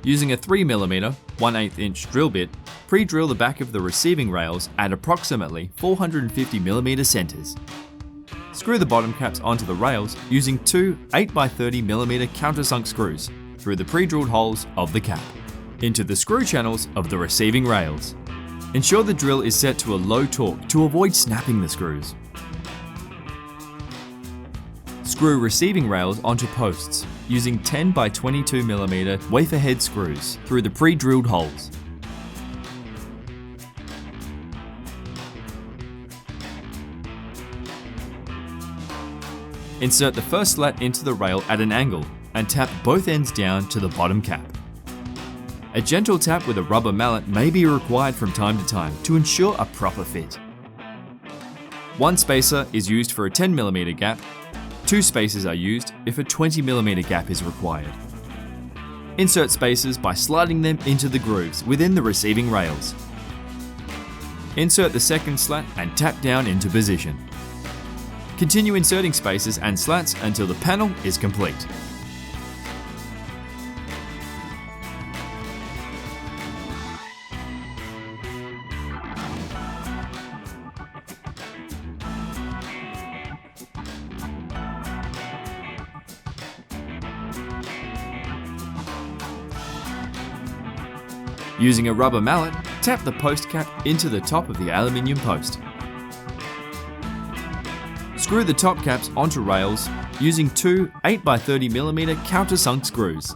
Using a 3mm, 1/8 inch drill bit, pre-drill the back of the receiving rails at approximately 450mm centers. Screw the bottom caps onto the rails using two 8x30mm countersunk screws through the pre-drilled holes of the cap into the screw channels of the receiving rails. Ensure the drill is set to a low torque to avoid snapping the screws. Screw receiving rails onto posts using 10x22mm wafer head screws through the pre-drilled holes. Insert the first slat into the rail at an angle and tap both ends down to the bottom cap. A gentle tap with a rubber mallet may be required from time to time to ensure a proper fit. One spacer is used for a 10mm gap. Two spacers are used if a 20mm gap is required. Insert spacers by sliding them into the grooves within the receiving rails. Insert the second slat and tap down into position. Continue inserting spacers and slats until the panel is complete. Using a rubber mallet, tap the post cap into the top of the aluminium post. Screw the top caps onto rails using two 8x30mm countersunk screws.